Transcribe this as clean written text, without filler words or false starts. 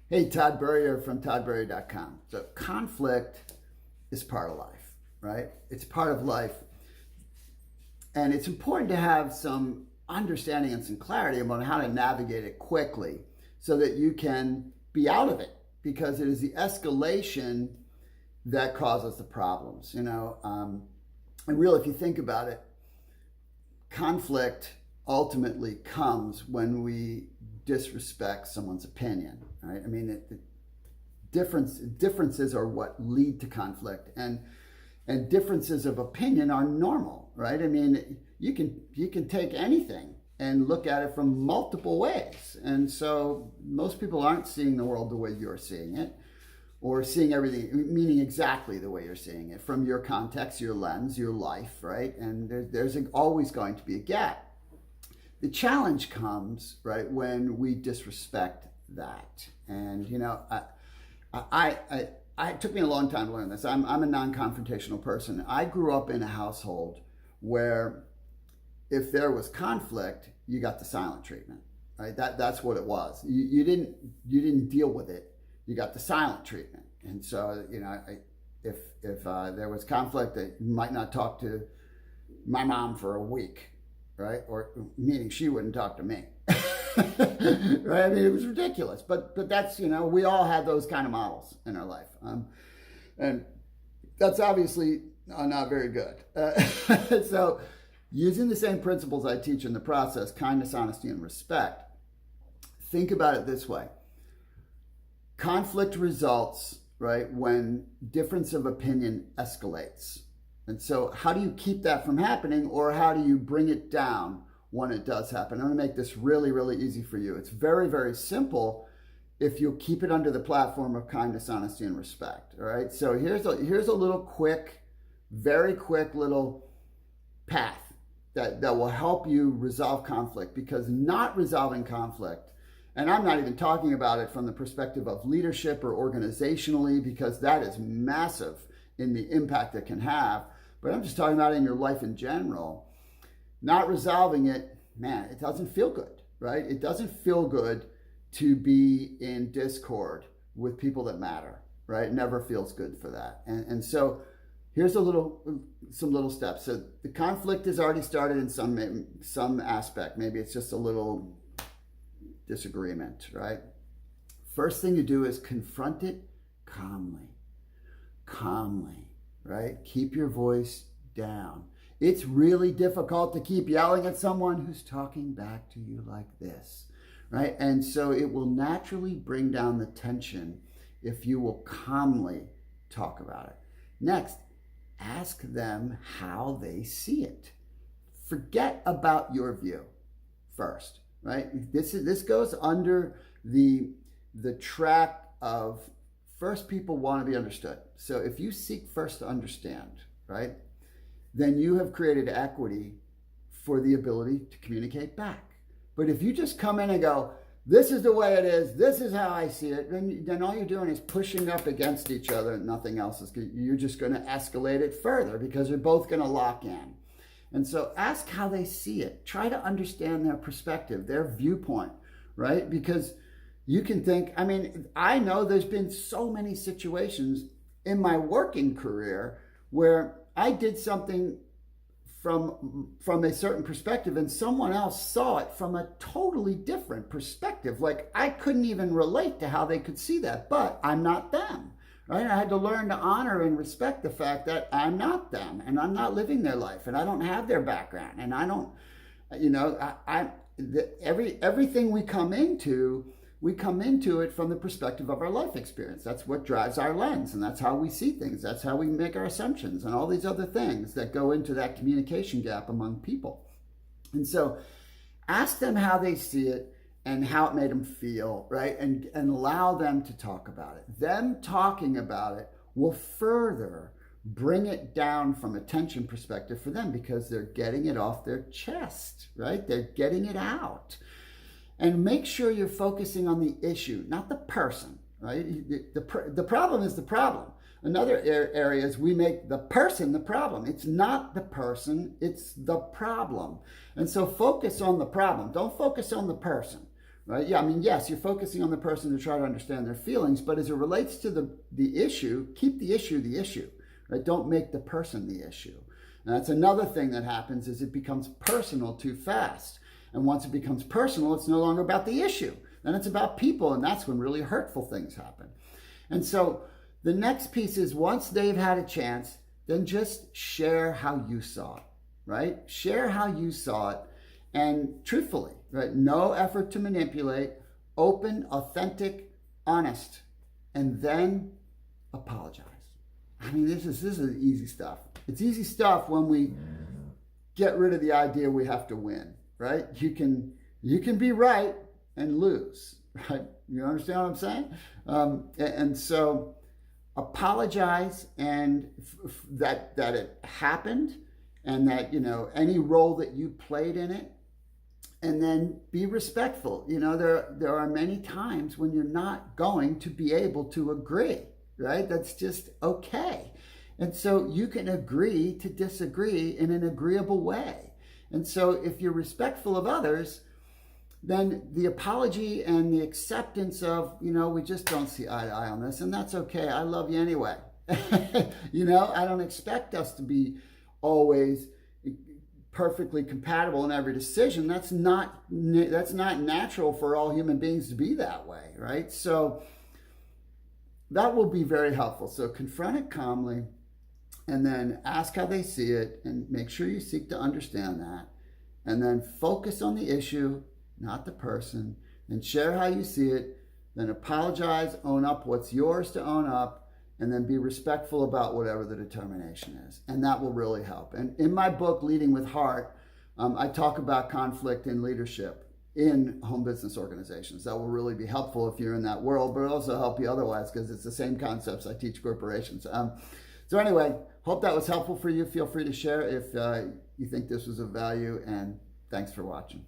Hey, Todd Burrier from toddburrier.com. So conflict is part of life, right? It's part of life. And it's important to have some understanding and some clarity about how to navigate it quickly so that you can be out of it, because it is the escalation that causes the problems, and really, if you think about it, conflict ultimately comes when we disrespect someone's opinion, right? I mean, differences are what lead to conflict, and differences of opinion are normal, right? I mean, you can take anything and look at it from multiple ways, and so most people aren't seeing the world the way you're seeing it, or seeing everything, meaning exactly the way you're seeing it from your context, your lens, your life, right? And there's always going to be a gap. The challenge comes, right, when we disrespect that. And, it took me a long time to learn this. I'm a non-confrontational person. I grew up in a household where if there was conflict, you got the silent treatment, right? That's what it was. You didn't deal with it. You got the silent treatment. And so, if there was conflict, you might not talk to my mom for a week, right? Or meaning she wouldn't talk to me. Right? I mean, it was ridiculous, but that's, we all had those kind of models in our life. And that's obviously not very good. So using the same principles I teach in the process, kindness, honesty, and respect, think about it this way. Conflict results, right, when difference of opinion escalates. And so how do you keep that from happening, or how do you bring it down when it does happen? I'm going to make this really, really easy for you. It's very, very simple if you'll keep it under the platform of kindness, honesty, and respect. All right. So here's a little quick, very quick little path that will help you resolve conflict, because not resolving conflict, and I'm not even talking about it from the perspective of leadership or organizationally, because that is massive in the impact it can have, but I'm just talking about it in your life in general. Not resolving it, man, it doesn't feel good, right? It doesn't feel good to be in discord with people that matter, right? It never feels good for that. And so here's some little steps. So the conflict has already started in some aspect. Maybe it's just a little disagreement, right? First thing to do is confront it calmly, right? Keep your voice down. It's really difficult to keep yelling at someone who's talking back to you like this, right? And so it will naturally bring down the tension if you will calmly talk about it. Next, ask them how they see it. Forget about your view first, right? This goes under the track of first, people want to be understood. So if you seek first to understand, right, then you have created equity for the ability to communicate back. But if you just come in and go, this is the way it is, this is how I see it, then all you're doing is pushing up against each other, and nothing else is good. You're just going to escalate it further, because you're both going to lock in. And so ask how they see it. Try to understand their perspective, their viewpoint, right? Because you can think, I know there's been so many situations in my working career where I did something from a certain perspective and someone else saw it from a totally different perspective. Like, I couldn't even relate to how they could see that, but I'm not them, right? I had to learn to honor and respect the fact that I'm not them, and I'm not living their life, and I don't have their background, and I don't, everything we come into it from the perspective of our life experience. That's what drives our lens, and that's how we see things. That's how we make our assumptions and all these other things that go into that communication gap among people. And so ask them how they see it and how it made them feel, right? And allow them to talk about it. Them talking about it will further bring it down from a tension perspective for them, because they're getting it off their chest, right? They're getting it out. And make sure you're focusing on the issue, not the person, right? The problem is the problem. Another area is we make the person the problem. It's not the person, it's the problem. And so focus on the problem. Don't focus on the person, right? Yeah, I mean, yes, you're focusing on the person to try to understand their feelings, but as it relates to the issue, keep the issue, right? Don't make the person the issue. And that's another thing that happens is it becomes personal too fast. And once it becomes personal, it's no longer about the issue. Then it's about people, and that's when really hurtful things happen. And so the next piece is once they've had a chance, then just share how you saw it, right? Share how you saw it, and truthfully, right? No effort to manipulate, open, authentic, honest, and then apologize. I mean, this is easy stuff. It's easy stuff when we get rid of the idea we have to win, right? You can be right and lose, right? You understand what I'm saying? And so apologize, and that it happened, and that, you know, any role that you played in it, and then be respectful. You know, there are many times when you're not going to be able to agree, right? That's just okay. And so you can agree to disagree in an agreeable way. And so if you're respectful of others, then the apology and the acceptance of, you know, we just don't see eye to eye on this, and that's okay. I love you anyway. You know, I don't expect us to be always perfectly compatible in every decision. That's not natural for all human beings to be that way, right? So that will be very helpful. So confront it calmly, and then ask how they see it, and make sure you seek to understand that, and then focus on the issue, not the person, and share how you see it, then apologize, own up what's yours to own up, and then be respectful about whatever the determination is. And that will really help. And in my book, Leading with Heart, I talk about conflict in leadership in home business organizations. That will really be helpful if you're in that world, but it'll also help you otherwise, because it's the same concepts I teach corporations. So anyway, hope that was helpful for you. Feel free to share if you think this was of value, and thanks for watching.